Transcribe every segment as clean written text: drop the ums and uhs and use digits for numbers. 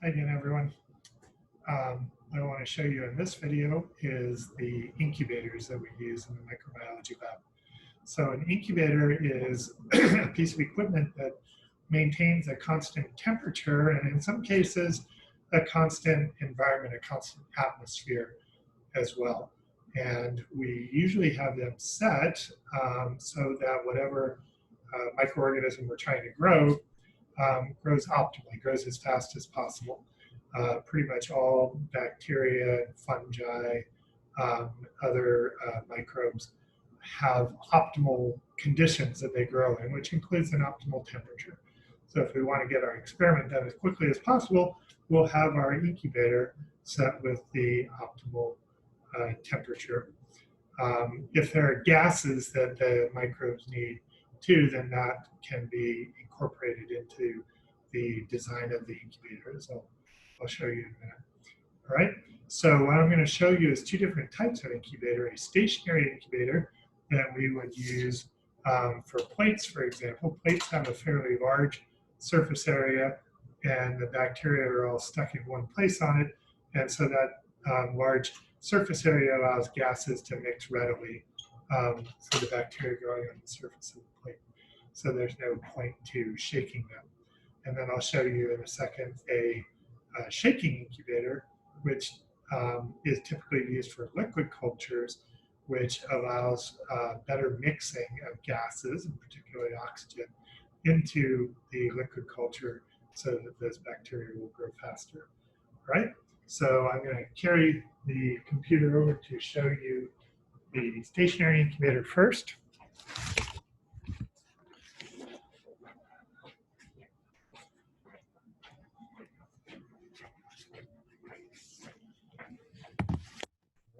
Hi again, everyone. What I want to show you in this video is the incubators that we use in the microbiology lab. So an incubator is a piece of equipment that maintains a constant temperature and in some cases a constant environment, a constant atmosphere as well. And we usually have them set so that whatever microorganism we're trying to grow grows optimally, grows as fast as possible. Pretty much all bacteria, fungi, other microbes have optimal conditions that they grow in, which includes an optimal temperature. So if we want to get our experiment done as quickly as possible, we'll have our incubator set with the optimal temperature. If there are gases that the microbes need too, then that can be incorporated into the design of the incubator. So I'll show you in a minute. All right, so what I'm going to show you is two different types of incubator. A stationary incubator that we would use for plates, for example. Plates have a fairly large surface area and the bacteria are all stuck in one place on it. And so that large surface area allows gases to mix readily for the bacteria growing on the surface of the plate. So there's no point to shaking them. And then I'll show you in a second a shaking incubator, which is typically used for liquid cultures, which allows better mixing of gases, and particularly oxygen, into the liquid culture so that those bacteria will grow faster. All right, so I'm going to carry the computer over to show you the stationary incubator first.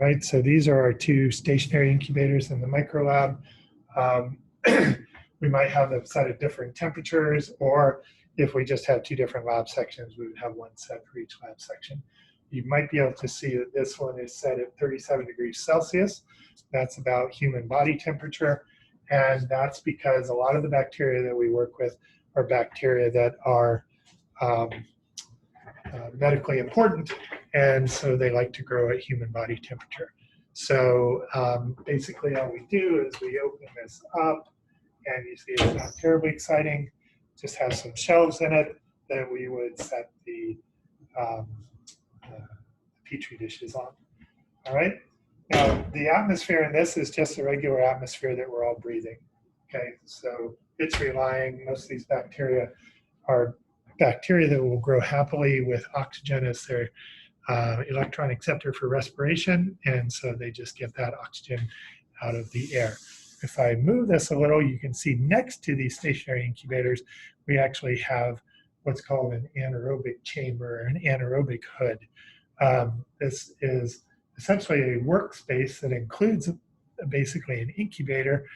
Right, so these are our two stationary incubators in the micro lab. We might have them set at different temperatures, or if we just have two different lab sections, we would have one set for each lab section. You might be able to see that this one is set at 37 degrees Celsius. That's about human body temperature. And that's because a lot of the bacteria that we work with are bacteria that are medically important, and so they like to grow at human body temperature. So basically all we do is we open this up, and you see it's not terribly exciting, just has some shelves in it that we would set the Petri dishes on. All right, now the atmosphere in this is just a regular atmosphere that we're all breathing. Okay, so it's relying, most of these bacteria are bacteria that will grow happily with oxygen as their electron acceptor for respiration, and so they just get that oxygen out of the air. If I move this a little, you can see next to these stationary incubators, we actually have what's called an anaerobic chamber, or an anaerobic hood. This is essentially a workspace that includes basically an incubator,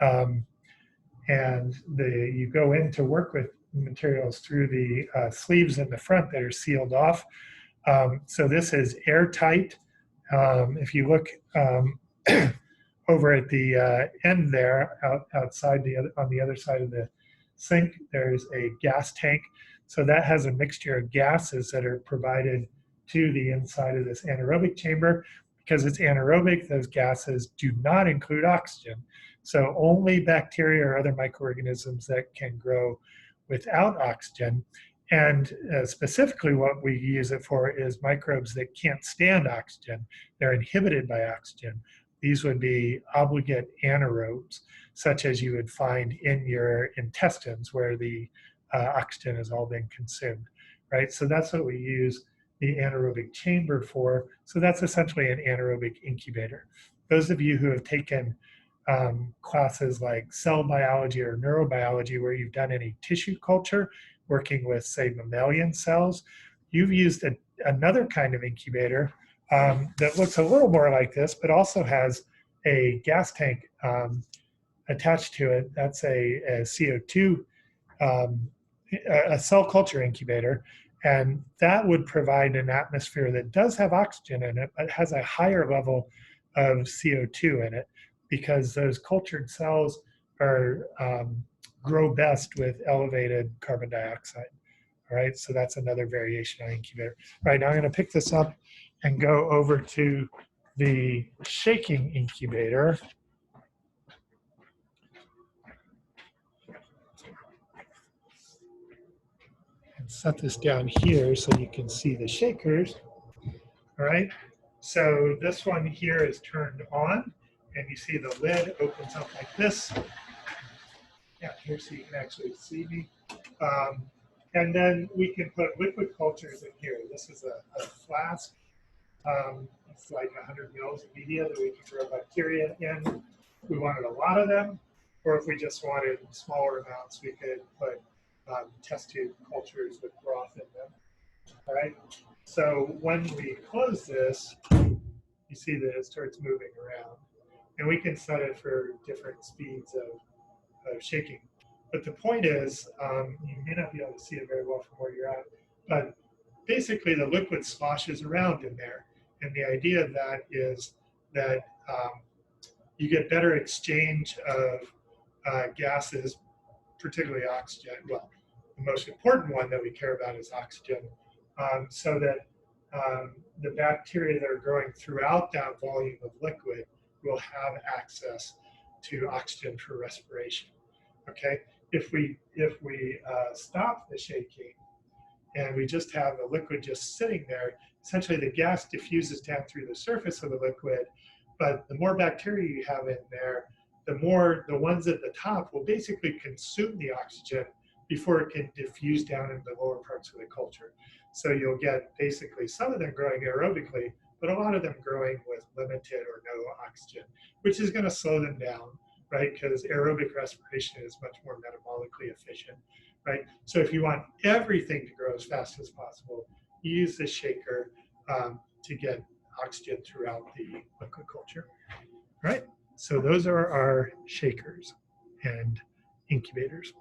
and you go in to work with materials through the sleeves in the front that are sealed off. So this is airtight. If you look over at the end there, outside on the other side of the sink, there's a gas tank. So that has a mixture of gases that are provided to the inside of this anaerobic chamber. Because it's anaerobic, those gases do not include oxygen. So only bacteria or other microorganisms that can grow without oxygen. And specifically what we use it for is microbes that can't stand oxygen. They're inhibited by oxygen. These would be obligate anaerobes, such as you would find in your intestines where the oxygen has all been consumed, right? So that's what we use the anaerobic chamber for. So that's essentially an anaerobic incubator. Those of you who have taken classes like cell biology or neurobiology, where you've done any tissue culture, working with, say, mammalian cells, you've used another kind of incubator that looks a little more like this, but also has a gas tank attached to it. That's a CO2, a cell culture incubator. And that would provide an atmosphere that does have oxygen in it, but has a higher level of CO2 in it, because those cultured cells are grow best with elevated carbon dioxide. All right, so that's another variation on incubator. All right, now I'm going to pick this up and go over to the shaking incubator. And set this down here so you can see the shakers. All right, so this one here is turned on, and you see the lid opens up like this. Yeah, here so you can actually see me. And then we can put liquid cultures in here. This is a flask. It's like 100 mils of media that we can grow bacteria in. If we wanted a lot of them, or if we just wanted smaller amounts, we could put test tube cultures with broth in them. All right. So when we close this, you see that it starts moving around, and we can set it for different speeds of shaking. But the point is, you may not be able to see it very well from where you're at, but basically the liquid sloshes around in there. And the idea of that is that you get better exchange of gases, particularly oxygen. Well, the most important one that we care about is oxygen, so that the bacteria that are growing throughout that volume of liquid will have access to oxygen for respiration. Okay, if we stop the shaking and we just have the liquid just sitting there, essentially the gas diffuses down through the surface of the liquid, but the more bacteria you have in there, the more the ones at the top will basically consume the oxygen before it can diffuse down into the lower parts of the culture. So you'll get basically some of them growing aerobically, but a lot of them growing with limited or no oxygen, which is going to slow them down, right? Because aerobic respiration is much more metabolically efficient, right? So if you want everything to grow as fast as possible, you use this shaker to get oxygen throughout the liquid culture, right? So those are our shakers and incubators.